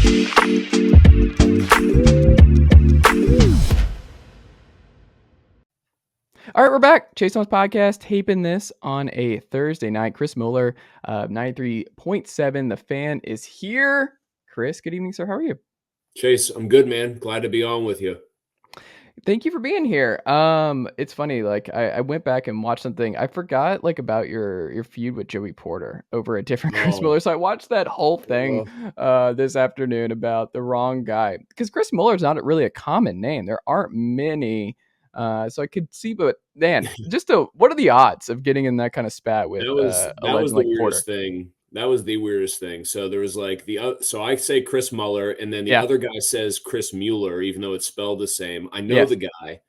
All right, we're back. Chase Thomas Podcast, taping this on a Thursday night. Chris Mueller, 93.7. The Fan is here. Chris, good evening, sir. How are you? Chase, I'm good, man. Glad to be on with you. Thank you for being here. It's funny, like I went back and watched something. I forgot about your feud with Joey Porter over a different Chris Mueller. So I watched that whole thing this afternoon about the wrong guy. Because Chris Mueller is not really a common name. There aren't many. So I could see, but man, what are the odds of getting in that kind of spat with that was a legend like weirdest Porter? thing. That was the weirdest thing. So there was so I say Chris Mueller, and then the other guy says Chris Mueller, even though it's spelled the same. I know the guy.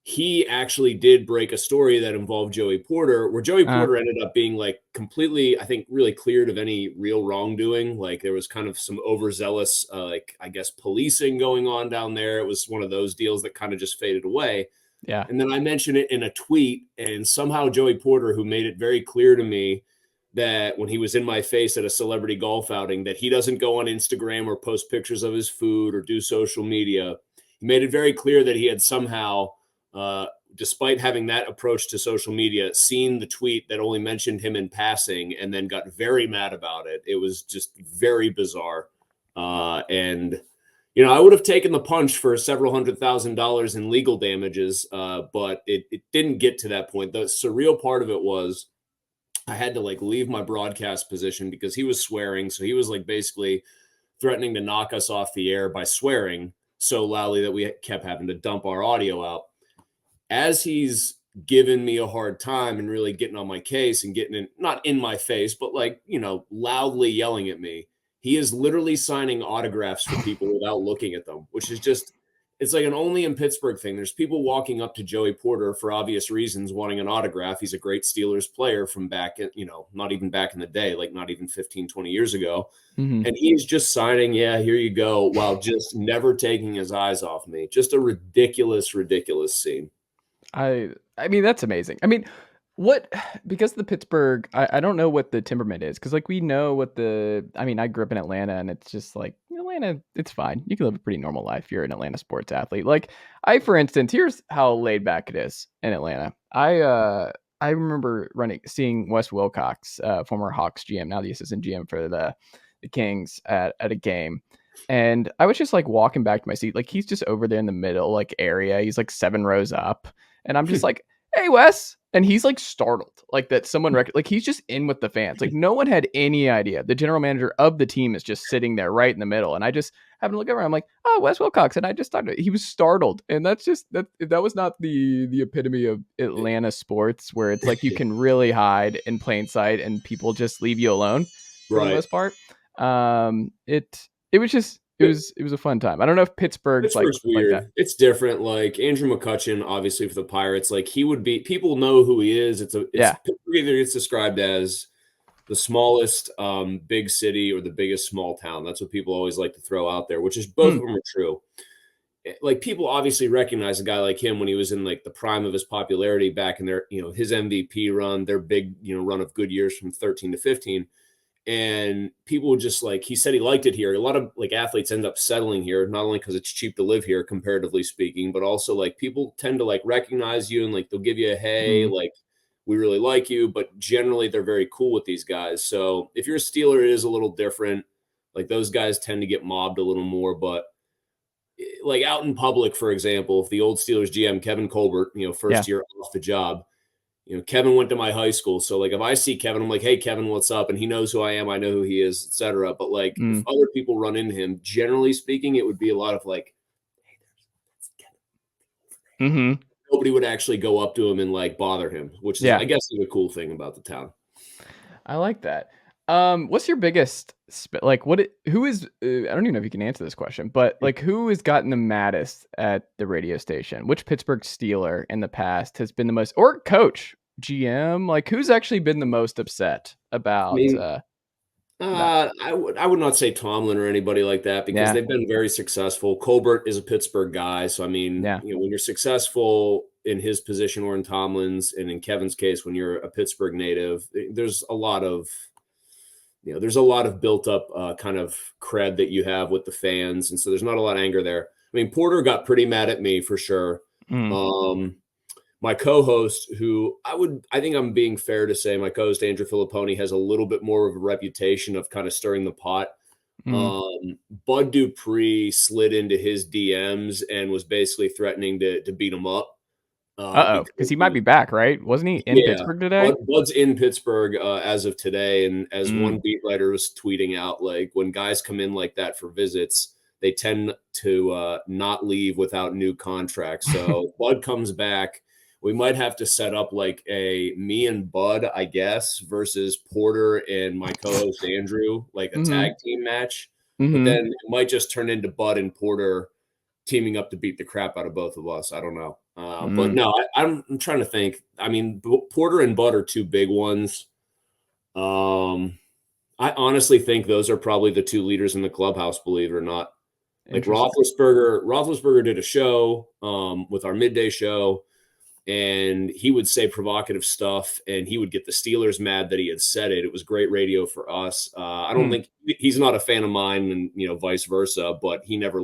He actually did break a story that involved Joey Porter, where Joey Porter ended up being completely, I think, really cleared of any real wrongdoing. Like there was kind of some overzealous, I guess, policing going on down there. It was one of those deals that kind of just faded away. Yeah. And then I mentioned it in a tweet, and somehow Joey Porter, who made it very clear to me that when he was in my face at a celebrity golf outing, that he doesn't go on Instagram or post pictures of his food or do social media. He made it very clear that he had somehow, despite having that approach to social media, seen the tweet that only mentioned him in passing and then got very mad about it. It was just very bizarre. And I would have taken the punch for several $100,000 in legal damages, but it didn't get to that point. The surreal part of it was I had to leave my broadcast position because he was swearing. So he was basically threatening to knock us off the air by swearing so loudly that we kept having to dump our audio out. As he's given me a hard time and really getting on my case and getting not in my face, but loudly yelling at me, he is literally signing autographs for people without looking at them, which is just, it's like an only in Pittsburgh thing. There's people walking up to Joey Porter for obvious reasons, wanting an autograph. He's a great Steelers player from back, not even back in the day, not even 15, 20 years ago. Mm-hmm. And he's just signing, yeah, here you go, while just never taking his eyes off me. Just a ridiculous, ridiculous scene. I mean, that's amazing. I mean, because the Pittsburgh, I don't know what the temperament is. Cause we know what I grew up in Atlanta, and it's just Atlanta, it's fine. You can live a pretty normal life. You're an Atlanta sports athlete. For instance, here's how laid back it is in Atlanta. I remember seeing Wes Wilcox, former Hawks GM, now the assistant GM for the Kings at a game. And I was just walking back to my seat. He's just over there in the middle, area. He's 7 rows up. And I'm just hey, Wes. And he's startled, that someone he's just in with the fans. No one had any idea. The general manager of the team is just sitting there right in the middle. And I just happened to look over. I'm oh, Wes Wilcox. And I just thought he was startled. And that's just that was not the epitome of Atlanta sports, where it's you can really hide in plain sight and people just leave you alone for the most part. It was a fun time. I don't know if Pittsburgh's weird. that. It's different. Andrew McCutcheon, obviously for the Pirates, he would be. People know who he is. Pittsburgh either gets described as the smallest big city or the biggest small town. That's what people always like to throw out there, which is both of them are true. People obviously recognize a guy like him when he was in the prime of his popularity back in their his MVP run, their big run of good years from 13 to 15. And people just he said he liked it here. A lot of athletes end up settling here, not only because it's cheap to live here, comparatively speaking, but also people tend to recognize you and they'll give you a, hey, we really like you, but generally they're very cool with these guys. So if you're a Steeler, it is a little different. Those guys tend to get mobbed a little more, but out in public, for example, if the old Steelers GM, Kevin Colbert, first year off the job, Kevin went to my high school. So if I see Kevin, I'm hey, Kevin, what's up? And he knows who I am. I know who he is, etc. But if other people run into him, generally speaking, it would be a lot of hey, that's Kevin. Mm-hmm. Nobody would actually go up to him and bother him, which is, I guess, the cool thing about the town. I like that. What's your biggest, who is, I don't even know if you can answer this question, but who has gotten the maddest at the radio station? Which Pittsburgh Steeler in the past has been the most, or coach, GM, who's actually been the most upset about, I would not say Tomlin or anybody like that, because they've been very successful. Colbert is a Pittsburgh guy. So, when you're successful in his position or in Tomlin's, and in Kevin's case, when you're a Pittsburgh native, there's a lot of there's a lot of built up kind of cred that you have with the fans. And so there's not a lot of anger there. I mean, Porter got pretty mad at me for sure. My co-host, who I think I'm being fair to say, my co-host Andrew Filipponi has a little bit more of a reputation of kind of stirring the pot. Bud Dupree slid into his DMs and was basically threatening to beat him up. Because he might be back, right? Wasn't he in Pittsburgh today? Bud's in Pittsburgh as of today, and as one beat writer was tweeting out, like when guys come in like that for visits, they tend to not leave without new contracts. So Bud comes back. We might have to set up like a me and Bud, I guess, versus Porter and my co-host Andrew, like a tag team match. But then it might just turn into Bud and Porter teaming up to beat the crap out of both of us. I don't know. But no, I'm trying to think. I mean, Porter and Bud are two big ones. I honestly think those are probably the two leaders in the clubhouse, believe it or not. Like Roethlisberger did a show with our midday show, and he would say provocative stuff, and he would get the Steelers mad that he had said it. It was great radio for us. I don't think he's not a fan of mine, and vice versa. But he never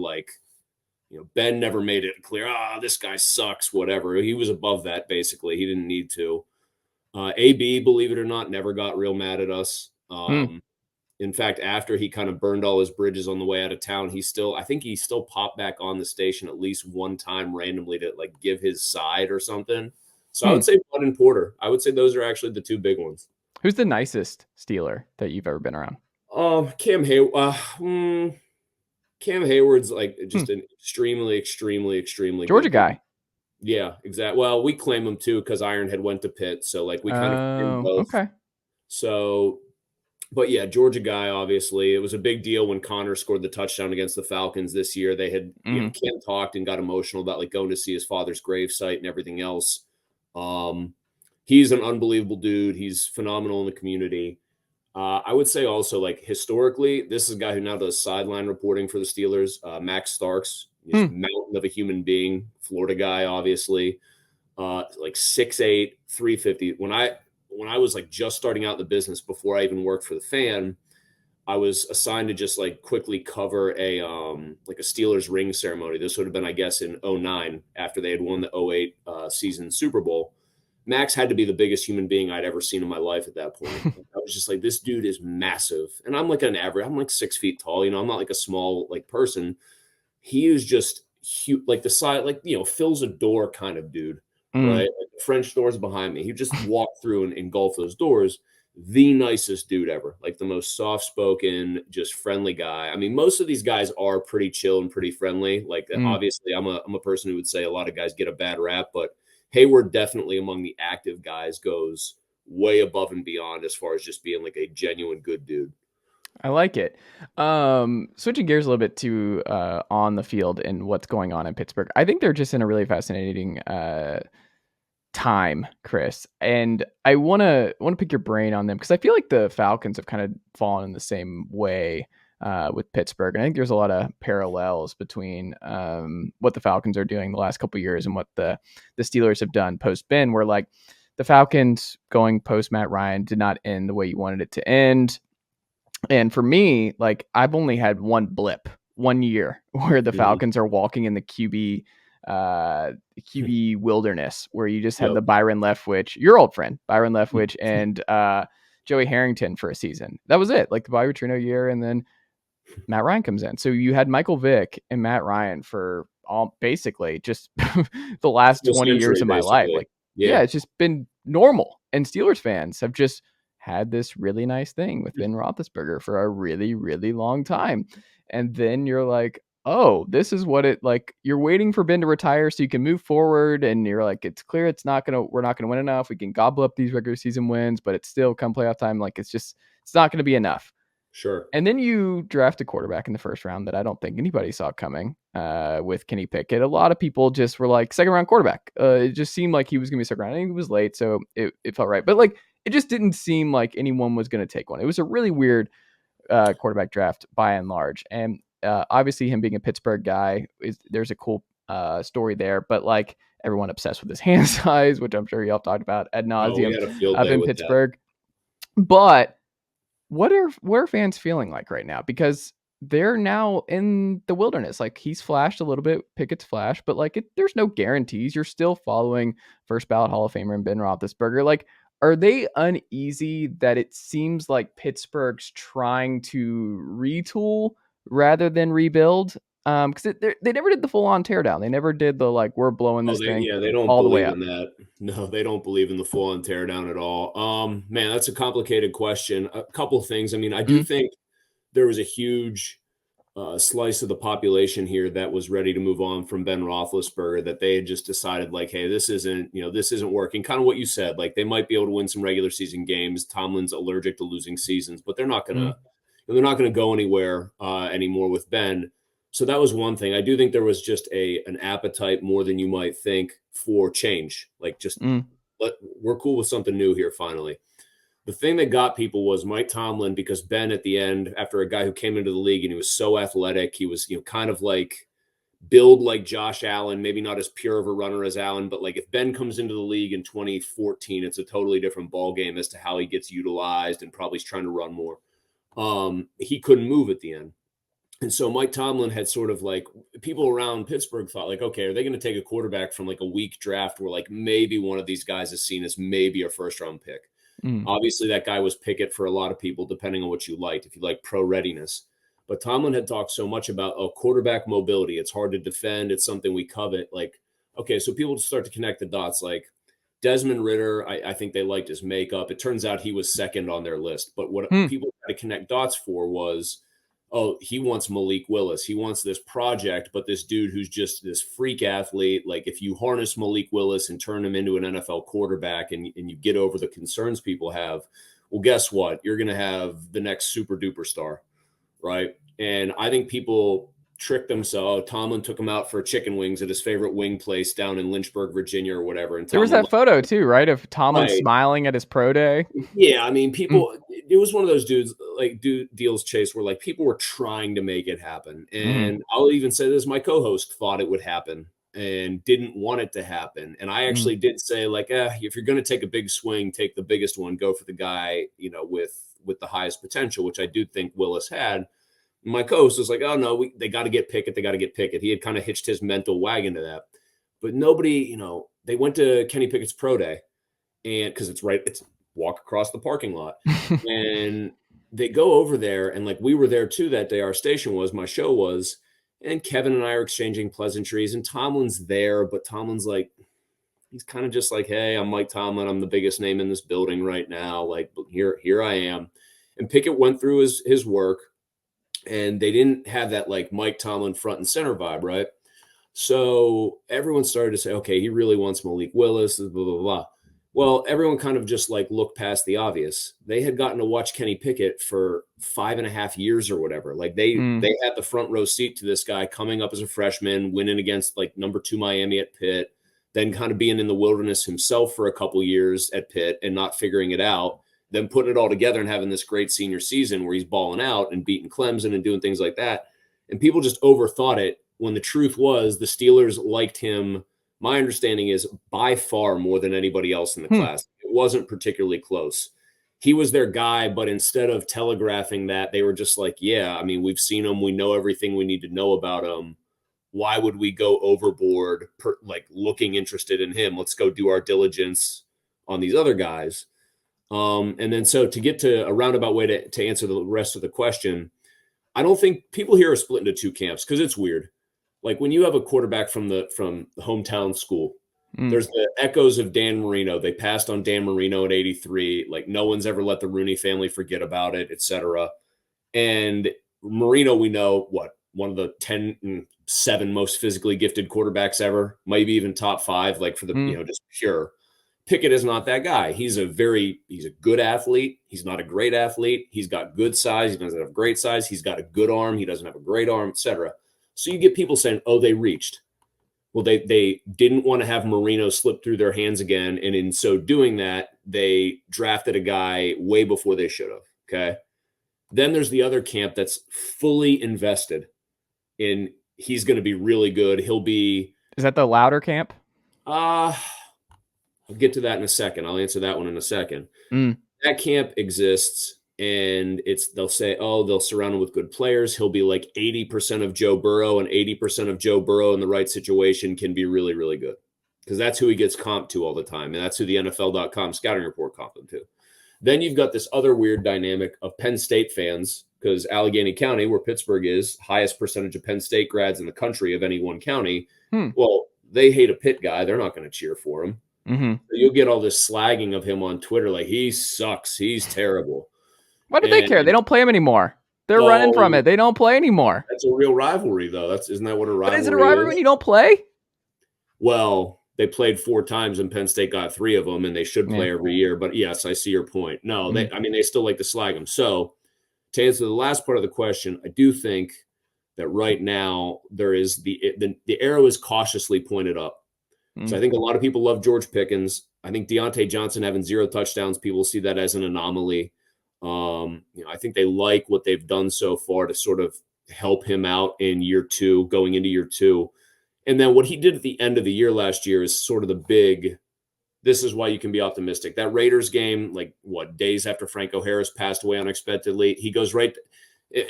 Ben never made it clear. This guy sucks. Whatever. He was above that basically. He didn't need to. AB, believe it or not, never got real mad at us. In fact, after he kind of burned all his bridges on the way out of town, I think he still popped back on the station at least one time randomly to like give his side or something. So I would say Bud and Porter. I would say those are actually the two big ones. Who's the nicest Steeler that you've ever been around? Cam Hayward's like just an extremely, extremely, extremely Georgia guy. Yeah, exactly. Well, we claim him too because Ironhead went to Pitt, so like we kind of claim both. Okay. So. But yeah, Georgia guy, obviously. It was a big deal when Connor scored the touchdown against the Falcons this year. They had Cam talked and got emotional about like going to see his father's gravesite and everything else. He's an unbelievable dude. He's phenomenal in the community. I would say also like historically, this is a guy who now does sideline reporting for the Steelers. Max Starks, he's a mountain of a human being, Florida guy, obviously. Like 6'8", 350. When I was like just starting out in the business before I even worked for the Fan, I was assigned to just like quickly cover a Steelers ring ceremony. This would have been, I guess, in 2009 after they had won the 2008 season Super Bowl. Max had to be the biggest human being I'd ever seen in my life at that point. I was just like, this dude is massive. And I'm like I'm like 6 feet tall. I'm not like a small like person. He is just huge, like the size, like, fills a door kind of dude. Right? Like the French doors behind me. He just walked through and engulfed those doors. The nicest dude ever. Like the most soft-spoken, just friendly guy. I mean, most of these guys are pretty chill and pretty friendly. Like obviously I'm a person who would say a lot of guys get a bad rap, but Hayward definitely among the active guys goes way above and beyond as far as just being like a genuine good dude. I like it. Switching gears a little bit to on the field and what's going on in Pittsburgh. I think they're just in a really fascinating time, Chris, and I want to pick your brain on them because I feel like the Falcons have kind of fallen in the same way with Pittsburgh, and I think there's a lot of parallels between what the Falcons are doing the last couple of years and what the Steelers have done post Ben, where like the Falcons going post Matt Ryan did not end the way you wanted it to end. And for me, like I've only had one blip, 1 year where the Falcons are walking in the QB wilderness, where you just had the Byron Leftwich, your old friend Byron Leftwich, and Joey Harrington for a season. That was it, like the Bobby Petrino year, and then Matt Ryan comes in. So you had Michael Vick and Matt Ryan for all basically just the last 20 years of my life. Like, it's just been normal, and Steelers fans have just had this really nice thing with Ben Roethlisberger for a really, really long time. And then you're like, oh, this is what it like. You're waiting for Ben to retire so you can move forward. And you're like, it's clear we're not going to win enough. We can gobble up these regular season wins, but it's still come playoff time. Like it's not going to be enough. Sure. And then you draft a quarterback in the first round that I don't think anybody saw coming with Kenny Pickett. A lot of people just were like, second round quarterback. It just seemed like he was going to be second round. I think he was late, so it felt right. But like, it just didn't seem like anyone was going to take one. It was a really weird quarterback draft by and large. And obviously him being a Pittsburgh guy, there's a cool story there. But like everyone obsessed with his hand size, which I'm sure y'all talked about ad nauseum up in Pittsburgh. But what are fans feeling like right now? Because they're now in the wilderness. Like, he's flashed a little bit, Pickett's flashed, but like there's no guarantees. You're still following first ballot Hall of Famer and Ben Roethlisberger. Like, are they uneasy that it seems like Pittsburgh's trying to retool rather than rebuild? Because they never did the full on teardown. They never did the like we're blowing Oh, this thing they don't all the way believe up. in that. No, they don't believe in the full on teardown at all. Man, that's a complicated question. A couple things. I mean, I do Mm, think there was a huge slice of the population here that was ready to move on from Ben Roethlisberger, that they had just decided like, hey, this isn't working. Kind of what you said, like they might be able to win some regular season games. Tomlin's allergic to losing seasons, but mm, they're not gonna go anywhere anymore with Ben. So that was one thing. I do think there was just an appetite more than you might think for change. Like just mm. we're cool with something new here finally. The thing that got people was Mike Tomlin, because Ben at the end, after a guy who came into the league and he was so athletic, he was, kind of like build like Josh Allen, maybe not as pure of a runner as Allen, but like if Ben comes into the league in 2014, it's a totally different ball game as to how he gets utilized, and probably he's trying to run more. He couldn't move at the end. And so Mike Tomlin had sort of like, people around Pittsburgh thought like, okay, are they going to take a quarterback from like a weak draft where like maybe one of these guys is seen as maybe a first round pick? Mm, Obviously, that guy was Pickett for a lot of people, depending on what you liked, if you like pro readiness. But Tomlin had talked so much about quarterback mobility. It's hard to defend. It's something we covet. Like, okay, so people start to connect the dots. Like Desmond Ritter, I think they liked his makeup. It turns out he was second on their list. But what mm, people had to connect dots for was, oh, he wants Malik Willis. He wants this project, but this dude who's just this freak athlete. Like if you harness Malik Willis and turn him into an NFL quarterback, and you get over the concerns people have, well, guess what? You're going to have the next super duper star, right? And I think people tricked themselves. Tomlin took him out for chicken wings at his favorite wing place down in Lynchburg, Virginia, or whatever. And there was Tomlin, that photo too, right, of Tomlin right, smiling at his pro day. yeah, I mean, Mm, people. It was one of those dudes like deals, Chase, where like people were trying to make it happen. mm, And I'll even say this: my co-host thought it would happen and didn't want it to happen. And I mm. actually did say like, if you're going to take a big swing, take the biggest one. Go for the guy, with the highest potential, which I do think Willis had. My co-host was like, oh no, they got to get Pickett. They got to get Pickett. He had kind of hitched his mental wagon to that. But nobody, they went to Kenny Pickett's pro day, and because it's walk across the parking lot, and they go over there, and like we were there too that day. Our station was, my show was, and Kevin and I are exchanging pleasantries, and Tomlin's there, but Tomlin's like, he's kind of just like, hey, I'm Mike Tomlin, I'm the biggest name in this building right now, like here I am. And Pickett went through his work, and they didn't have that like Mike Tomlin front and center vibe, right? So everyone started to say, okay, he really wants Malik Willis, blah, blah, blah. Well, everyone kind of just like looked past the obvious. They had gotten to watch Kenny Pickett for 5.5 years or whatever. Like Mm, they had the front row seat to this guy coming up as a freshman, winning against like number 2 Miami at Pitt, then kind of being in the wilderness himself for a couple years at Pitt and not figuring it out, then putting it all together and having this great senior season where he's balling out and beating Clemson and doing things like that. And people just overthought it, when the truth was the Steelers liked him. My understanding is by far more than anybody else in the hmm. class. It wasn't particularly close. He was their guy, but instead of telegraphing that, they were just like, yeah, I mean, we've seen him. We know everything we need to know about him. Why would we go overboard, like looking interested in him? Let's go do our diligence on these other guys. And then so to get to a roundabout way to answer the rest of the question, I don't think people here are split into two camps, because it's weird. Like when you have a quarterback from the hometown school, Mm. there's the echoes of Dan Marino. They passed on Dan Marino at 83. Like no one's ever let the Rooney family forget about it, etc. And Marino, we know what, one of the 10 and 7 most physically gifted quarterbacks ever, maybe even top 5, like for the, Mm. just pure. Pickett is not that guy. He's a good athlete. He's not a great athlete. He's got good size. He doesn't have great size. He's got a good arm. He doesn't have a great arm, etc. So you get people saying, oh, they reached. Well, they didn't want to have Marino slip through their hands again. And in so doing that, they drafted a guy way before they should have. Okay. Then there's the other camp that's fully invested in, he's going to be really good. He'll be, Is that the louder camp? uh, I'll get to that in a second. I'll answer that one in a second. Mm, That camp exists and they'll say, oh, they'll surround him with good players. He'll be like 80% of Joe Burrow, and 80% of Joe Burrow in the right situation can be really, really good, because that's who he gets comped to all the time, and that's who the NFL.com scouting report comped him to. Then you've got this other weird dynamic of Penn State fans, because Allegheny County, where Pittsburgh is, highest percentage of Penn State grads in the country of any one county. Well, they hate a Pitt guy. They're not going to cheer for him. Mm-hmm. So you'll get all this slagging of him on Twitter, like he sucks, he's terrible. Why do they care? They don't play him anymore. They're running from it. They don't play anymore. That's a real rivalry, though. Isn't that what a rivalry is? But is it a rivalry when you don't play? Well, they played 4 times and Penn State got 3 of them, and they should play every year. But yes, I see your point. No, they still like to slag them. So to answer the last part of the question, I do think that right now there is the arrow is cautiously pointed up. So I think a lot of people love George Pickens. I think Deontay Johnson having 0 touchdowns, people see that as an anomaly. I think they like what they've done so far to sort of help him out in year 2, going into year 2. And then what he did at the end of the year last year is sort of the big, this is why you can be optimistic. That Raiders game, like days after Franco Harris passed away unexpectedly, he goes right.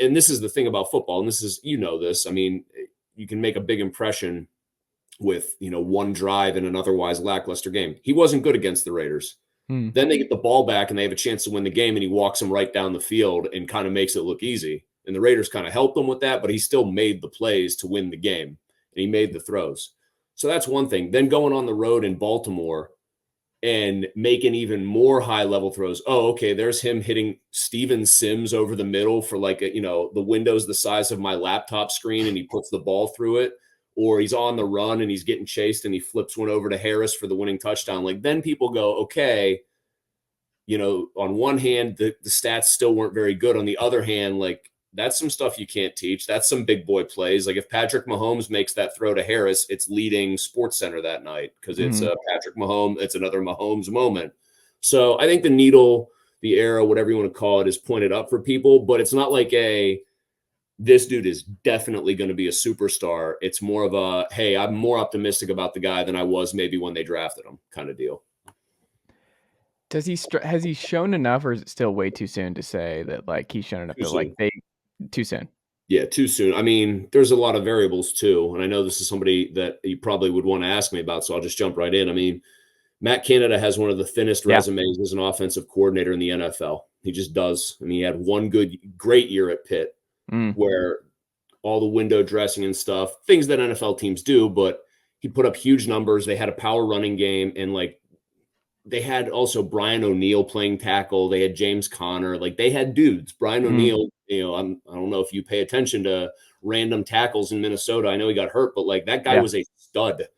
And this is the thing about football. And this is, this, I mean, you can make a big impression with, one drive in an otherwise lackluster game. He wasn't good against the Raiders. Then they get the ball back and they have a chance to win the game, and he walks them right down the field and kind of makes it look easy. And the Raiders kind of helped him with that, but he still made the plays to win the game, and he made the throws. So that's one thing. Then going on the road in Baltimore and making even more high-level throws. Oh, okay, there's him hitting Steven Sims over the middle for the window's the size of my laptop screen, and he puts the ball through it. Or he's on the run and he's getting chased and he flips one over to Harris for the winning touchdown. Like, then people go, okay, on one hand, the stats still weren't very good. On the other hand, like, that's some stuff you can't teach. That's some big boy plays. Like, if Patrick Mahomes makes that throw to Harris, it's leading Sports Center that night because it's a Patrick Mahomes. It's another Mahomes moment. So I think the needle, the arrow, whatever you want to call it, is pointed up for people, but it's not like this dude is definitely going to be a superstar. It's more of a, hey, I'm more optimistic about the guy than I was maybe when they drafted him kind of deal. Has he shown enough, or is it still way too soon to say that he's shown enough? Too soon. Yeah, too soon. I mean, there's a lot of variables too. And I know this is somebody that you probably would want to ask me about, so I'll just jump right in. I mean, Matt Canada has one of the thinnest resumes as an offensive coordinator in the NFL. He just does. I mean, he had one great year at Pitt, where all the window dressing and stuff, things that NFL teams do, but he put up huge numbers. They had a power running game, and they had also Brian O'Neill playing tackle. They had James Conner. They had dudes. Brian O'Neill, I don't know if you pay attention to random tackles in Minnesota. I know he got hurt, but that guy was a stud,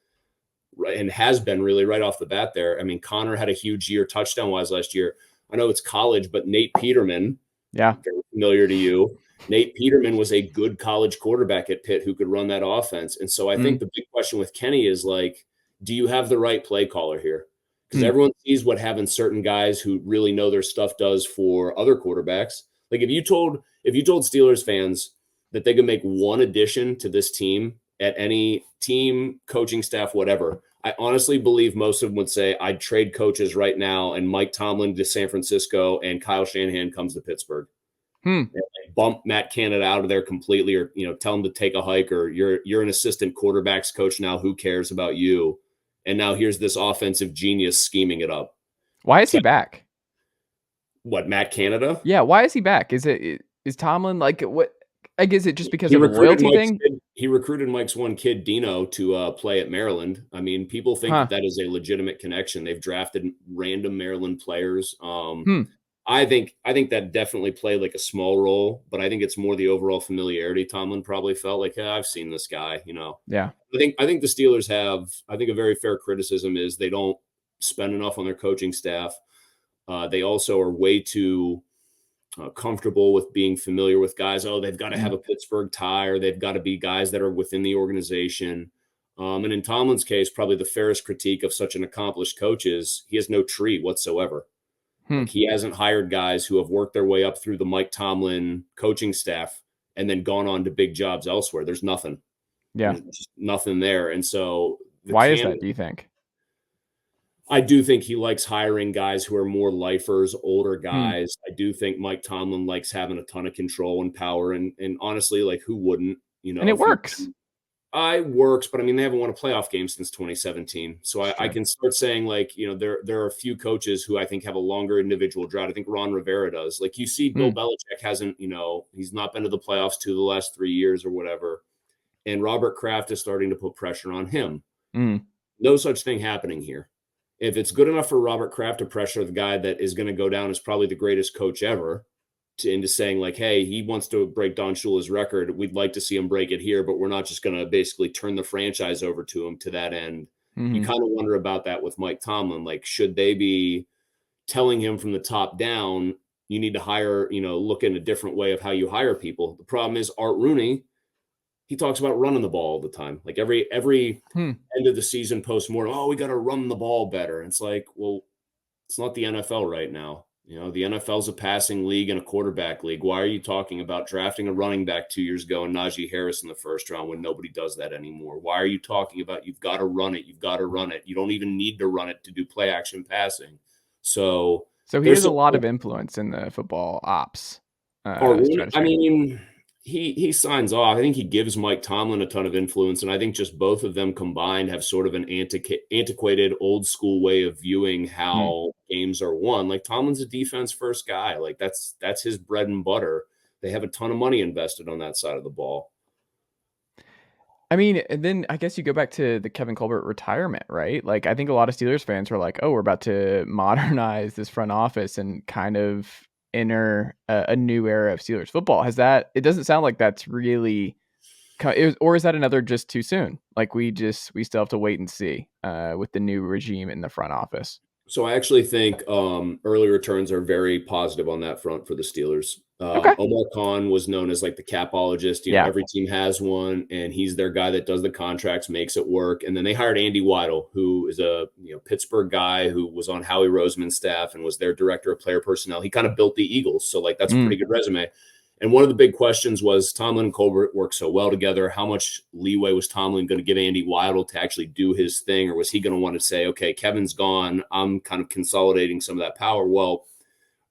right, and has been really right off the bat there. I mean, Conner had a huge year touchdown-wise last year. I know it's college, but Nate Peterman, very familiar to you. Nate Peterman was a good college quarterback at Pitt who could run that offense. And so I think the big question with Kenny is do you have the right play caller here? Because everyone sees what having certain guys who really know their stuff does for other quarterbacks. Like, if you told Steelers fans that they could make one addition to this team at any team, coaching staff, whatever, I honestly believe most of them would say, I'd trade coaches right now, and Mike Tomlin to San Francisco and Kyle Shanahan comes to Pittsburgh. And bump Matt Canada out of there completely, or tell him to take a hike, or you're an assistant quarterbacks coach now. Who cares about you? And now here's this offensive genius scheming it up. Why is he back? What, Matt Canada? Yeah, why is he back? Is Tomlin what? I guess it just because of a loyalty thing. He recruited Mike's one kid, Dino, to play at Maryland. I mean, people think that is a legitimate connection. They've drafted random Maryland players. I think that definitely played a small role, but I think it's more the overall familiarity. Tomlin probably felt like, hey, I've seen this guy, Yeah. I think the Steelers have, a very fair criticism is they don't spend enough on their coaching staff. They also are way too comfortable with being familiar with guys. Oh, they've got to have a Pittsburgh tie, or they've got to be guys that are within the organization. And in Tomlin's case, probably the fairest critique of such an accomplished coach is he has no tree whatsoever. He hasn't hired guys who have worked their way up through the Mike Tomlin coaching staff and then gone on to big jobs elsewhere. There's nothing. Yeah. There's just nothing there. And so why is that, do you think? I do think he likes hiring guys who are more lifers, older Mm. guys. I do think Mike Tomlin likes having a ton of control and power. And honestly, like who wouldn't? You And know, it if you works. I works, but I mean they haven't won a playoff game since 2017. So It's I true. can start saying like, there are a few coaches who I think have a longer individual drought. I think Ron Rivera does. Like you see Bill Mm. Belichick hasn't, he's not been to the playoffs the last 3 years or whatever. And Robert Kraft is starting to put pressure on him. Mm. No such thing happening here. If it's good enough for Robert Kraft to pressure the guy that is going to go down as probably the greatest coach ever into saying like, hey, he wants to break Don Shula's record. We'd like to see him break it here, but we're not just going to basically turn the franchise over to him to that end. You Mm. kind of wonder about that with Mike Tomlin. Like, should they be telling him from the top down, you need to hire, look in a different way of how you hire people? The problem is Art Rooney, he talks about running the ball all the time. Like every Mm. end of the season post-mortem, oh, we got to run the ball better. And it's like, well, it's not the NFL right now. The NFL's a passing league and a quarterback league. Why are you talking about drafting a running back 2 years ago and Najee Harris in the first round when nobody does that anymore? Why are you talking about you've got to run it? You've got to run it. You don't even need to run it to do play action passing. So So he there's has a some lot of influence in the football ops I strategy. mean, he signs off. I think he gives Mike Tomlin a ton of influence, and I think just both of them combined have sort of an antiquated, old school way of viewing Mm. how games are won. Like Tomlin's a defense first guy. Like that's his bread and butter. They have a ton of money invested on that side of the ball. I mean, and then I guess you go back to the Kevin Colbert retirement, right? Like, I think a lot of Steelers fans were like, "Oh, we're about to modernize this front office and kind of enter a new era of Steelers football." Has that? It doesn't sound like that's really, or is that another just too soon? Like we still have to wait and see with the new regime in the front office. So I actually think early returns are very positive on that front for the Steelers. Okay. Omar Khan was known as like the capologist. Yeah. Every team has one, and he's their guy that does the contracts, makes it work. And then they hired Andy Weidel, who is a Pittsburgh guy who was on Howie Roseman's staff and was their director of player personnel. He kind of built the Eagles, so like that's a Mm. pretty good resume. And one of the big questions was Tomlin and Colbert worked so well together. How much leeway was Tomlin going to give Andy Weidel to actually do his thing? Or was he going to want to say, okay, Kevin's gone, I'm kind of consolidating some of that power? Well,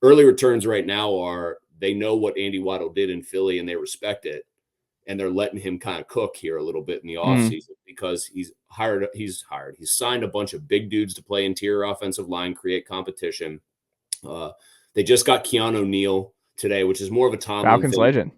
early returns right now are they know what Andy Weidel did in Philly and they respect it. And they're letting him kind of cook here a little bit in the Mm. offseason because he's signed a bunch of big dudes to play interior offensive line, create competition. Uh, they just got Keanu Neal today, which is more of a Tomlin Falcons thing. legend.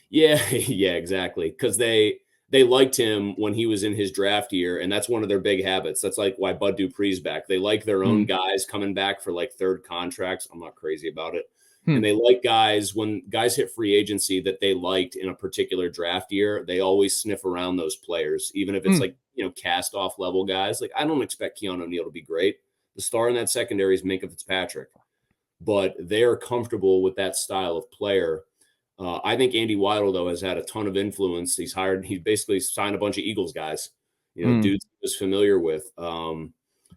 Yeah, yeah, exactly. Because they liked him when he was in his draft year, and that's one of their big habits. That's like why Bud Dupree's back. They like their own Mm. guys coming back for like third contracts. I'm not crazy about it. Hmm. And they like guys when guys hit free agency that they liked in a particular draft year, they always sniff around those players, even if it's Mm. like, cast off level guys. Like I don't expect Keanu Neal to be great. The star in that secondary is Minka Fitzpatrick, but they're comfortable with that style of player. I think Andy Weidel, though, has had a ton of influence. He's basically signed a bunch of Eagles guys, Mm. dudes he was familiar with.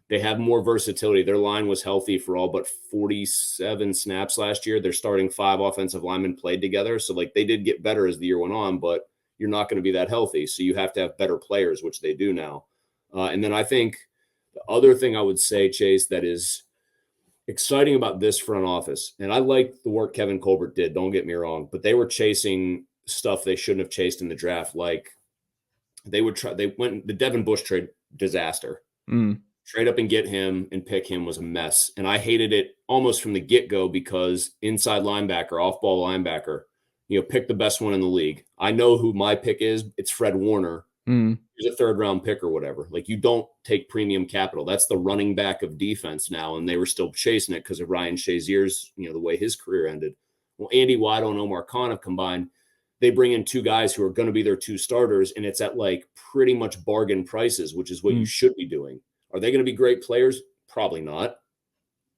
They have more versatility. Their line was healthy for all but 47 snaps last year. They're starting 5 offensive linemen played together. So, like, they did get better as the year went on, but you're not going to be that healthy. So you have to have better players, which they do now. And then I think the other thing I would say, Chase, that is exciting about this front office, and I like the work Kevin Colbert did, don't get me wrong, but they were chasing stuff they shouldn't have chased in the draft. Like they went the Devin Bush trade disaster. Mm. Trade up and get him and pick him was a mess. And I hated it almost from the get-go because inside linebacker, off-ball linebacker, pick the best one in the league. I know who my pick is. It's Fred Warner. Mm. He's a third round pick or whatever. Like you don't take premium capital. That's the running back of defense now. And they were still chasing it because of Ryan Shazier's, the way his career ended. Well, Andy Weidel and Omar Khan have combined. They bring in 2 guys who are going to be their 2 starters, and it's at like pretty much bargain prices, which is what you Mm. should be doing. Are they going to be great players? Probably not.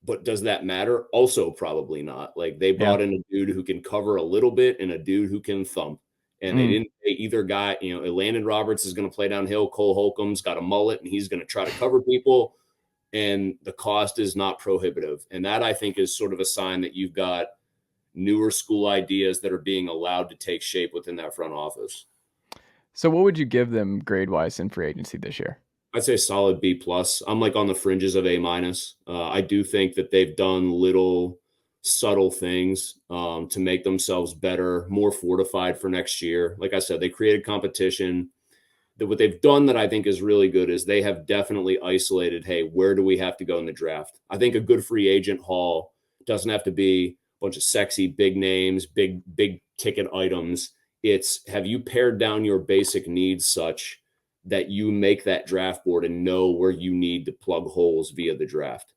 But does that matter? Also, probably not. Like they Yeah. brought in a dude who can cover a little bit and a dude who can thump. And they Mm. didn't pay either guy. Landon Roberts is going to play downhill. Cole Holcomb's got a mullet and he's going to try to cover people. And the cost is not prohibitive. And that I think is sort of a sign that you've got newer school ideas that are being allowed to take shape within that front office. So what would you give them grade wise in free agency this year? I'd say solid B plus. I'm like on the fringes of A minus. I do think that they've done little subtle things to make themselves better, more fortified for next year. Like I said, they created competition. That what they've done that I think is really good is they have definitely isolated, hey, where do we have to go in the draft? I think a good free agent haul doesn't have to be a bunch of sexy big names, big ticket items. It's, have you pared down your basic needs such that you make that draft board and know where you need to plug holes via the draft?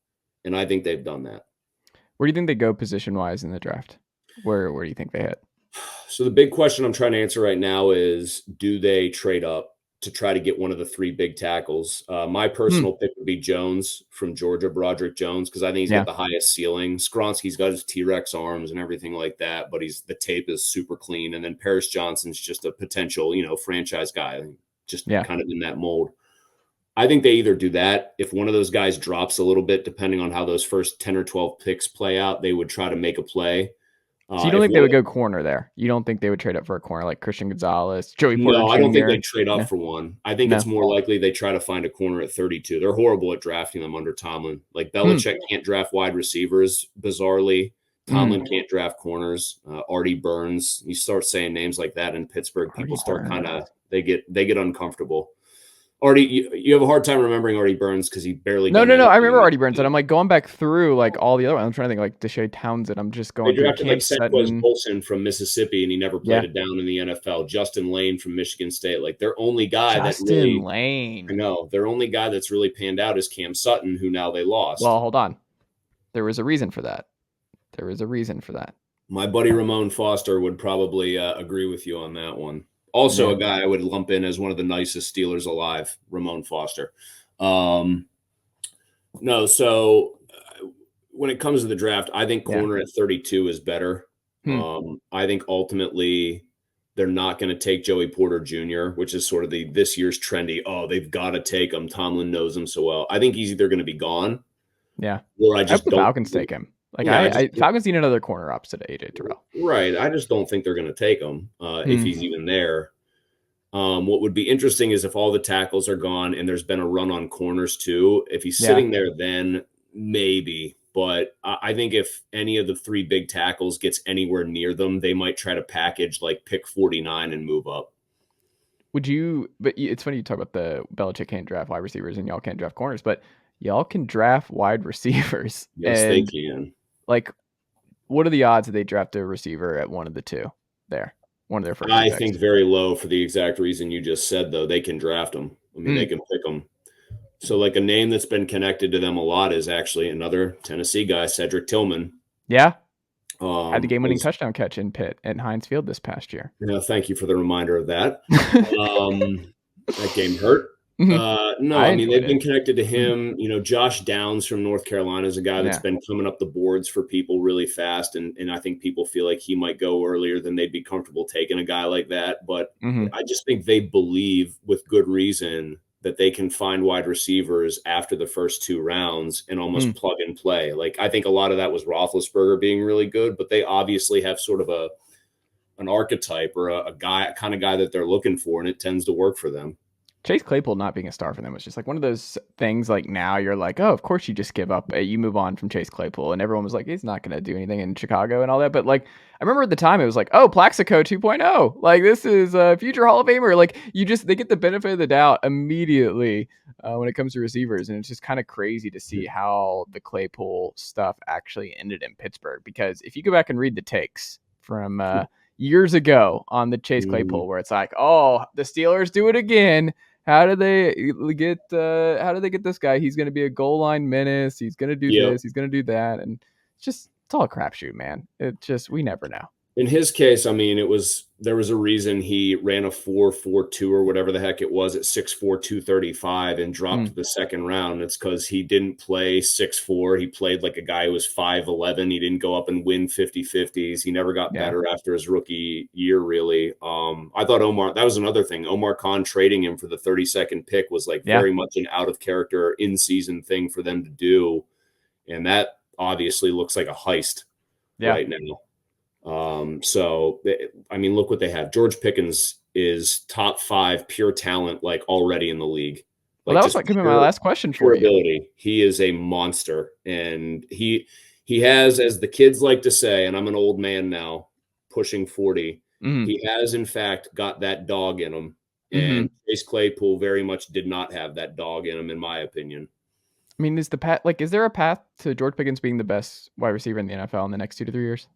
And I think they've done that. Where do you think they go position wise in the draft? Where do you think they hit? So the big question I'm trying to answer right now is, do they trade up to try to get one of the three big tackles? My personal pick would be Jones from Georgia, Broderick Jones, because I think he's Yeah. got the highest ceiling. Skronsky's got his T-Rex arms and everything like that, but the tape is super clean. And then Paris Johnson's just a potential, franchise guy, just kind of in that mold. I think they either do that. If one of those guys drops a little bit, depending on how those first 10 or 12 picks play out, they would try to make a play. So you don't think they would go corner there? You don't think they would trade up for a corner like Christian Gonzalez, Joey Porter Jr.? No, I don't think they'd trade up No. for one. I think it's more likely they try to find a corner at 32. They're horrible at drafting them under Tomlin. Like Belichick can't draft wide receivers, bizarrely. Tomlin can't draft corners. Artie Burns. You start saying names like that in Pittsburgh, people start they get uncomfortable. Artie, you have a hard time remembering Artie Burns because he barely. No. I remember Artie Burns, and I'm like going back through like all the other ones. I'm trying to think like Deshae Townsend. I'm just going. They drafted like Senquez Bolson from Mississippi, and he never played it down in the NFL. Justin Lane from Michigan State. Like their only guy Lane. I know their only guy that's really panned out is Cam Sutton, who now they lost. Well, hold on. There was a reason for that. My buddy Ramon Foster would probably agree with you on that one. Also, a guy I would lump in as one of the nicest Steelers alive, Ramon Foster. So when it comes to the draft, I think corner at 32 is better. I think ultimately they're not going to take Joey Porter Jr., which is sort of this year's trendy, they've got to take him. Tomlin knows him so well. I think he's either going to be gone. Yeah. Or I hope the Falcons take him. Like Falcons need another corner opposite AJ Terrell. Right. I just don't think they're going to take him if he's even there. What would be interesting is if all the tackles are gone and there's been a run on corners too. If he's sitting there, then maybe. But I think if any of the three big tackles gets anywhere near them, they might try to package like pick 49 and move up. But it's funny you talk about the Belichick can't draft wide receivers and y'all can't draft corners, but y'all can draft wide receivers. Yes, they can. Like, what are the odds that they draft a receiver at one of the two there? One of their first. I think very low for the exact reason you just said, though. They can draft them. I mean, they can pick them. So, like, a name that's been connected to them a lot is actually another Tennessee guy, Cedric Tillman. Yeah. Had the game-winning touchdown catch in Pitt at Heinz Field this past year. Yeah, thank you for the reminder of that. That game hurt. No, I mean, they've been connected to him. Josh Downs from North Carolina is a guy that's been coming up the boards for people really fast. And I think people feel like he might go earlier than they'd be comfortable taking a guy like that. But I just think they believe with good reason that they can find wide receivers after the first two rounds and almost plug and play. Like, I think a lot of that was Roethlisberger being really good, but they obviously have sort of an archetype or a kind of guy that they're looking for, and it tends to work for them. Chase Claypool not being a star for them was just like one of those things. Like, now you're like, oh, of course you just give up. You move on from Chase Claypool, and everyone was like, he's not going to do anything in Chicago and all that. But like, I remember at the time it was like, oh, Plaxico 2.0. Like, this is a future Hall of Famer. Like, they get the benefit of the doubt immediately when it comes to receivers, and it's just kind of crazy to see how the Claypool stuff actually ended in Pittsburgh. Because if you go back and read the takes from years ago on the Chase Claypool, where it's like, oh, the Steelers do it again. How do they get this guy? He's going to be a goal line menace. He's going to do this. He's going to do that. And it's all a crapshoot, man. We never know. In his case, I mean, there was a reason he ran a 4.42 or whatever the heck it was at 6'4", 235 and dropped the second round. It's because he didn't play 6'4". He played like a guy who was 5'11". He didn't go up and win 50-50s. He never got better after his rookie year, really. I thought that was another thing. Omar Khan trading him for the 32nd pick was like very much an out of character in-season thing for them to do. And that obviously looks like a heist right now. So, I mean, look what they have. George Pickens is top 5 pure talent, like already in the league. Well, Like that was just like gonna be my last question pure for you. ability. He is a monster, and he has, as the kids like to say, and I'm an old man now, pushing 40. Mhm, He has, in fact, got that dog in him, and mhm. Chase Claypool very much did not have that dog in him, in my opinion. I mean, is there a path to George Pickens being the best wide receiver in the NFL in the next 2 to 3 years?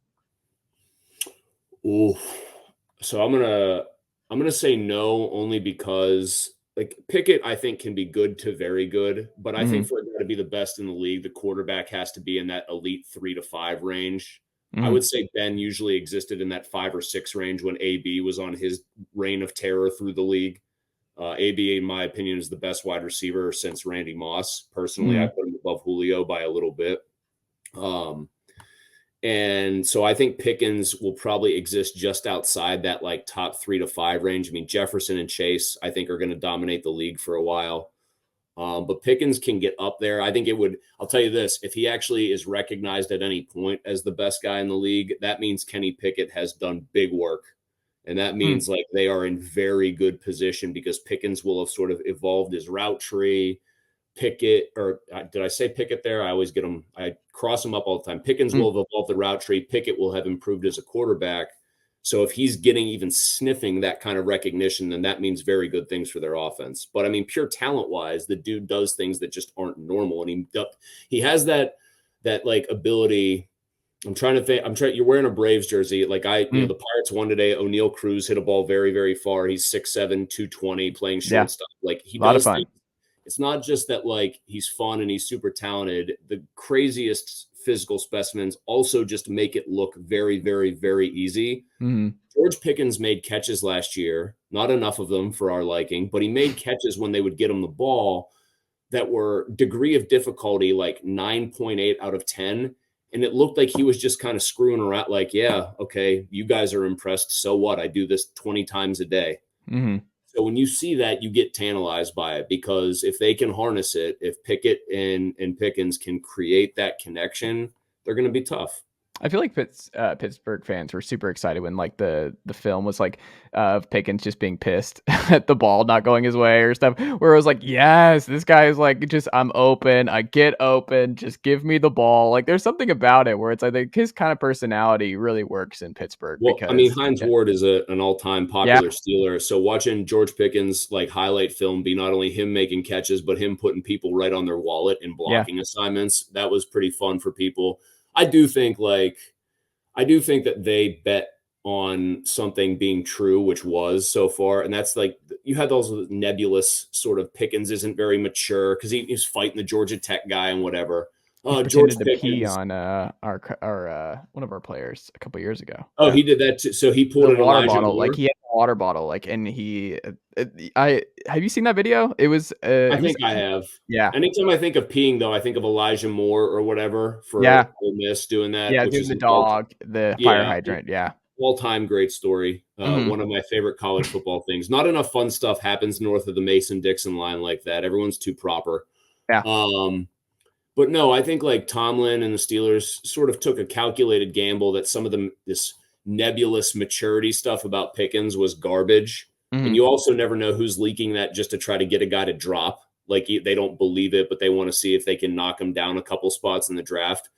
Ooh. So I'm gonna say no, only because like Pickett, I think can be good to very good, but I think Mhm, for a guy to be the best in the league, the quarterback has to be in that elite 3 to 5 range. I mhm. would say Ben usually existed in that 5 or 6 range when AB was on his reign of terror through the league. AB, in my opinion, is the best wide receiver since Randy Moss. Personally, I Mhm. put him above Julio by a little bit. Um, and so I think Pickens will probably exist just outside that like top 3 to 5 range. I mean, Jefferson and Chase, I think, are going to dominate the league for a while. But Pickens can get up there. I think it would. I'll tell you this: if he actually is recognized at any point as the best guy in the league, that means Kenny Pickett has done big work, and that Mm. means like they are in very good position because Pickens will have sort of evolved his route tree. Pickett, or did I say Pickett there? I always get them. I cross them up all the time. Pickens Mm. will have evolved the route tree. Pickett will have improved as a quarterback. So if he's getting even sniffing that kind of recognition, then that means very good things for their offense. But I mean, pure talent wise, the dude does things that just aren't normal, and he has that like ability. I'm trying to think. I'm trying. You're wearing a Braves jersey, like Mm. the Pirates won today. O'Neal Cruz hit a ball very, very far. He's 6'7", 220, playing Yeah, shortstop. Like he a lot of does fun. things. It's not just that like he's fun and he's super talented. The craziest physical specimens also just make it look very, very, very easy. Mhm. George Pickens made catches last year, not enough of them for our liking, but he made catches when they would get him the ball that were degree of difficulty like 9.8 out of 10. And it looked like he was just kind of screwing around, like, yeah, okay, you guys are impressed. So what? I do this 20 times a day. Mhm. So when you see that, you get tantalized by it because if they can harness it, if Pickett and Pickens can create that connection, they're going to be tough. I feel like Pittsburgh fans were super excited when like the film was like of Pickens just being pissed at the ball not going his way or stuff. Where it was like, yes, this guy is like just I'm open, I get open, just give me the ball. Like there's something about it where it's like his kind of personality really works in Pittsburgh Well, I mean, because Heinz yeah, Ward is an all-time yeah, popular Steeler. So watching George Pickens like highlight film be not only him making catches, but him putting people right on their wallet and yeah. blocking assignments, that was pretty fun for people. I do think like I do think that they bet on something being true, which was so far. And that's like you had those nebulous sort of Pickens isn't very mature because he's fighting the Georgia Tech guy and whatever. He George pretended to pee Pickens. on our one of our players a couple years ago. Oh, Yeah. he did that too. So he pulled The an water Elijah bottle, like, Moore. he had a water bottle, like, and he, I have you seen that video? I It was think I have. yeah, Anytime I think of peeing, though, I think of Elijah Moore or whatever yeah, for Ole Miss doing that, yeah, which doing is the an all dog, the fire yeah, hydrant, yeah. all-time great story. Mhm, One of my favorite college football things. Not enough fun stuff happens north of the Mason-Dixon line like that. Everyone's too proper. yeah, Um, but no, I think like Tomlin and the Steelers sort of took a calculated gamble that some of this nebulous maturity stuff about Pickens was garbage. And mhm. you also never know who's leaking that just to try to get a guy to drop. Like they don't believe it, but they want to see if they can knock him down a couple spots in the draft.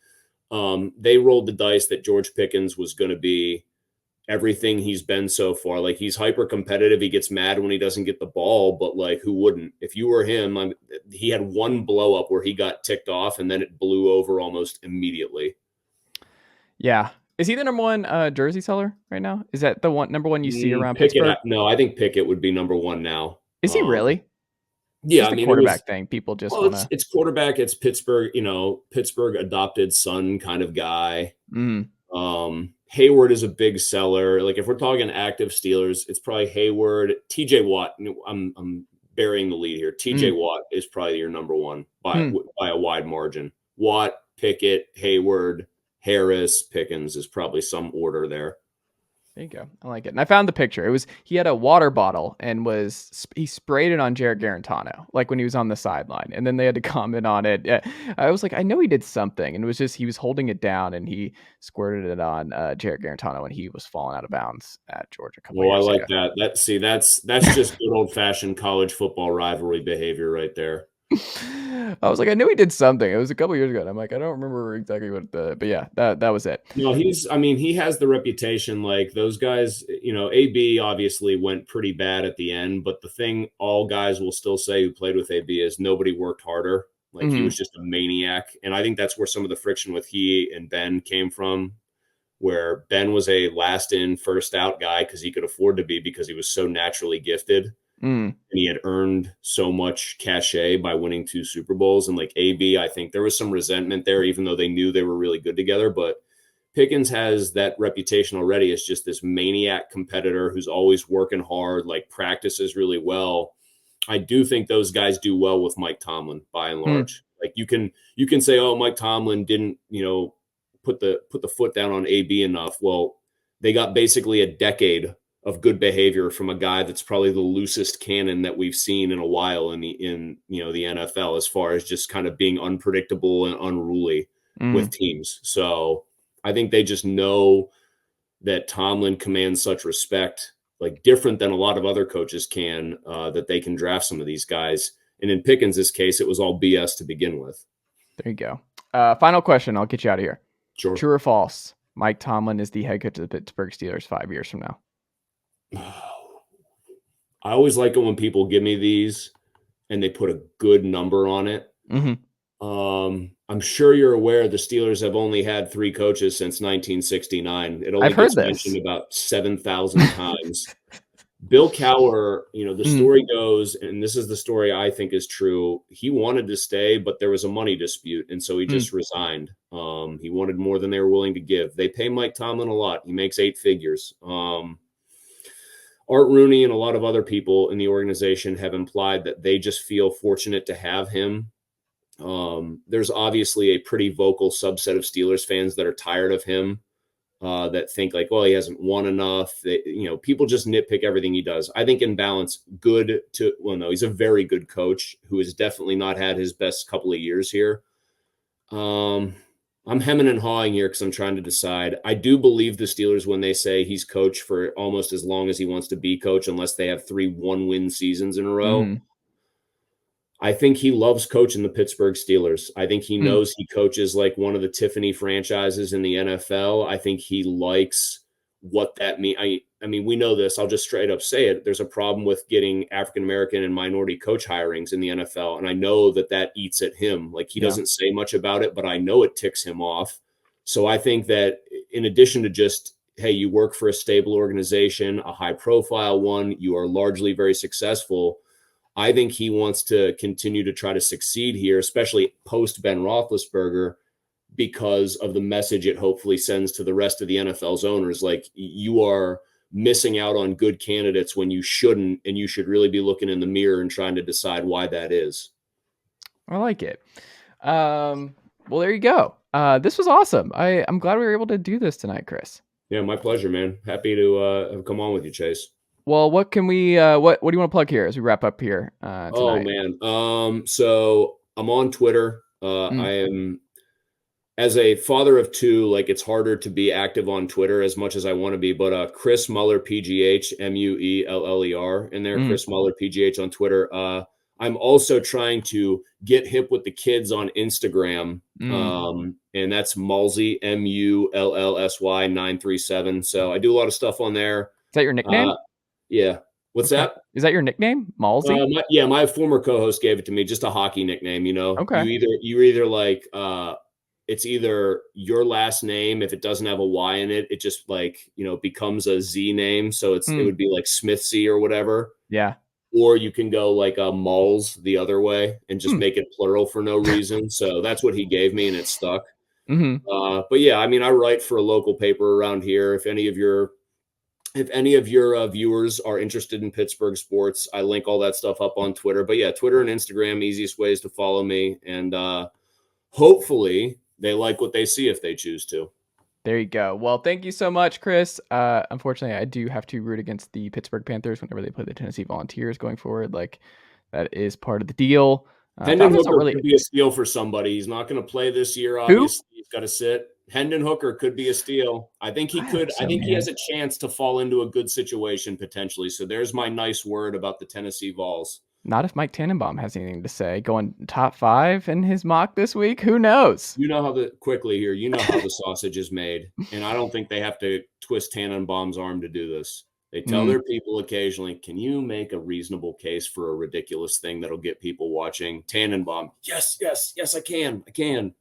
They rolled the dice that George Pickens was going to be everything he's been so far. Like he's hyper competitive. He gets mad when he doesn't get the ball, but like who wouldn't? If you were him, he had one blow up where he got ticked off and then it blew over almost immediately. Yeah. Is he the number 1, jersey seller right now? Is that the number 1 you see around Pickett, Pittsburgh? no, I think Pickett would be number one now. Is he really? It's Yeah, just I a mean it was quarterback thing, people just well, it's wanna it's quarterback, it's Pittsburgh, Pittsburgh adopted son kind of guy. mhm, Hayward is a big seller. Like if we're talking active Steelers, it's probably Hayward, TJ Watt. I'm burying the lead here. TJ mhm, Watt is probably your number one hmm. by a wide margin. Watt, Pickett, Hayward, Harris, Pickens is probably some order there. There you go. I like it. And I found the picture. He had a water bottle and he sprayed it on Jarrett Garantano, like when he was on the sideline. And then they had to comment on it. Yeah, I was like, I know he did something. And it was just, he was holding it down and he squirted it on Jarrett Garantano when he was falling out of bounds at Georgia a couple Well, I years like ago. that. That's just good old fashioned college football rivalry behavior right there. I was like, I knew he did something. It was a couple years ago. And I'm like, I don't remember exactly but yeah, that was it. No, he has the reputation like those guys, AB obviously went pretty bad at the end, but the thing all guys will still say who played with AB is nobody worked harder. Like he was just a maniac. And I think that's where some of the friction with he and Ben came from, where Ben was a last in, first out guy because he could afford to be because he was so naturally gifted. And he had earned so much cachet by winning 2 Super Bowls. And like AB, I think there was some resentment there, even though they knew they were really good together. But Pickens has that reputation already as just this maniac competitor who's always working hard, like practices really well. I do think those guys do well with Mike Tomlin by and large. Like you can say, oh, Mike Tomlin didn't, put the foot down on AB enough. Well, they got basically a decade of good behavior from a guy that's probably the loosest cannon that we've seen in a while in the NFL, as far as just kind of being unpredictable and unruly with teams. So I think they just know that Tomlin commands such respect, like different than a lot of other coaches can, that they can draft some of these guys. And in Pickens' case, it was all BS to begin with. There you go. Final question. I'll get you out of here. Sure. True or false? Mike Tomlin is the head coach of the Pittsburgh Steelers 5 years from now. I always like it when people give me these and they put a good number on it. I'm sure you're aware the Steelers have only had 3 coaches since 1969. It only gets mentioned about 7,000 times. Bill Cowher, the story goes, and this is the story I think is true. He wanted to stay, but there was a money dispute, and so he just resigned. He wanted more than they were willing to give. They pay Mike Tomlin a lot. He makes 8 figures. Art Rooney and a lot of other people in the organization have implied that they just feel fortunate to have him. There's obviously a pretty vocal subset of Steelers fans that are tired of him, that think like, well, he hasn't won enough. People just nitpick everything he does. I think in balance, no, he's a very good coach who has definitely not had his best couple of years here. I'm hemming and hawing here because I'm trying to decide. I do believe the Steelers when they say he's coach for almost as long as he wants to be coach, unless they have 3 one-win seasons in a row. I think he loves coaching the Pittsburgh Steelers. I think he knows he coaches like one of the Tiffany franchises in the NFL. I think he likes what that means. I mean, we know this. I'll just straight up say it. There's a problem with getting African-American and minority coach hirings in the NFL. And I know that eats at him. Like he doesn't say much about it, but I know it ticks him off. So I think that in addition to just, hey, you work for a stable organization, a high profile one, you are largely very successful. I think he wants to continue to try to succeed here, especially post Ben Roethlisberger, because of the message it hopefully sends to the rest of the NFL's owners. Like you are missing out on good candidates when you shouldn't, and you should really be looking in the mirror and trying to decide why that is. I like it. Well, there you go. This was awesome. I'm glad we were able to do this tonight, Chris. Yeah, my pleasure, man. Happy to have come on with you, Chase. Well, what can we? What do you want to plug here as we wrap up here tonight? Oh man, so I'm on Twitter. I am, as a father of 2, like it's harder to be active on Twitter as much as I want to be. But Chris Mueller PGH Mueller in there. Chris Mueller PGH on Twitter. I'm also trying to get hip with the kids on Instagram, and that's Mulsey Mullsy 937. So I do a lot of stuff on there. Is that your nickname? Yeah. What's that? Is that your nickname, Mulsey? My former co-host gave it to me, just a hockey nickname. Okay. You're either like it's either your last name. If it doesn't have a Y in it, it just becomes a Z name. So it would be like Smithsy or whatever. Yeah. Or you can go like Mulls the other way and just make it plural for no reason. So that's what he gave me, and it stuck. But yeah, I mean, I write for a local paper around here. If any of your viewers are interested in Pittsburgh sports, I link all that stuff up on Twitter. But yeah, Twitter and Instagram, easiest ways to follow me. And hopefully they like what they see if they choose to. There you go. Well, thank you so much, Chris. Unfortunately, I do have to root against the Pittsburgh Panthers whenever they play the Tennessee Volunteers going forward. Like, that is part of the deal. Hendon Falcons don't Hooker really. could be a steal for somebody. He's not going to play this year, Who? obviously. He's got to sit. Hendon Hooker could be a steal. I think he I could. hope so, I think he man. has a chance to fall into a good situation potentially. So there's my nice word about the Tennessee Vols. Not if Mike Tannenbaum has anything to say. Going top 5 in his mock this week. Who knows? You know how the sausage is made, and I don't think they have to twist Tannenbaum's arm to do this. They tell their people occasionally, "Can you make a reasonable case for a ridiculous thing that'll get people watching?" Tannenbaum, yes, I can.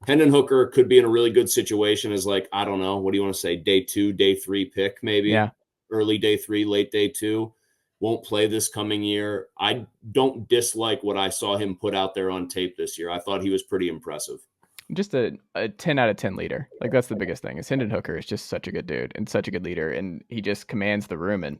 Hendon Hooker could be in a really good situation as, like, I don't know, what do you want to say, day 2, day 3 pick, maybe? Yeah. Early day 3, late day 2. Won't play this coming year. I don't dislike what I saw him put out there on tape this year. I thought he was pretty impressive. Just a 10 out of 10 leader. Like, that's the biggest thing. Is Hendon Hooker is just such a good dude and such a good leader, and he just commands the room. And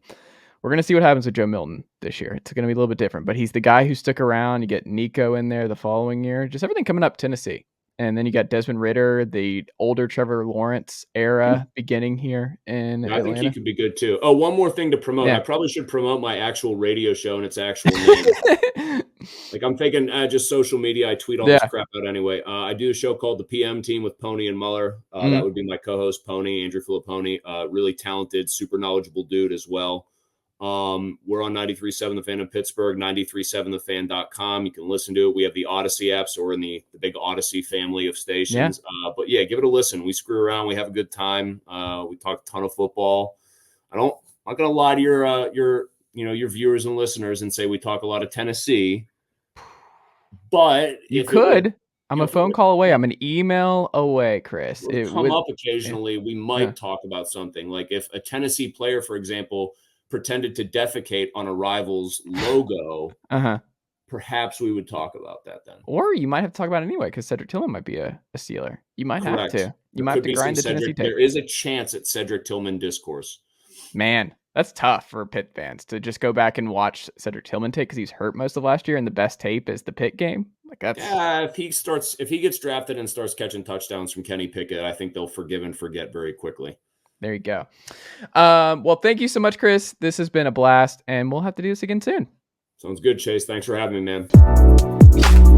we're going to see what happens with Joe Milton this year. It's going to be a little bit different, but he's the guy who stuck around. You get Nico in there the following year. Just everything coming up Tennessee. And then you got Desmond Ridder, the older Trevor Lawrence era beginning here in I think Atlanta. he could be good too. Oh, one more thing to promote. Yeah. I probably should promote my actual radio show and its actual name. Like, I'm thinking just social media. I tweet all this crap out anyway. I do a show called The PM Team with Pony and Mueller. That would be my co-host, Pony, Andrew Filipponi. Really talented, super knowledgeable dude as well. We're on 93.7 The Fan in Pittsburgh, 93.7thefan.com. You can listen to it. We have the Odyssey app, so we're in the big Odyssey family of stations. Yeah. But yeah, give it a listen. We screw around. We have a good time. We talk a ton of football. I'm not gonna lie to your viewers and listeners and say we talk a lot of Tennessee. But you could. I'm a phone call away. I'm an email away, Chris. It come up occasionally. We might talk about something. Like if a Tennessee player, for example, pretended to defecate on a rival's logo, perhaps we would talk about that then. Or you might have to talk about it anyway, because Cedric Tillman might be a Steeler. You might have to. You might have to grind the Tennessee tape. There is a chance at Cedric Tillman discourse. Man, that's tough for Pitt fans to just go back and watch Cedric Tillman tape because he's hurt most of last year, and the best tape is the Pitt game. Like, that's if he gets drafted and starts catching touchdowns from Kenny Pickett, I think they'll forgive and forget very quickly. There you go. Well, thank you so much, Chris. This has been a blast, and we'll have to do this again soon. Sounds good, Chase. Thanks for having me, man.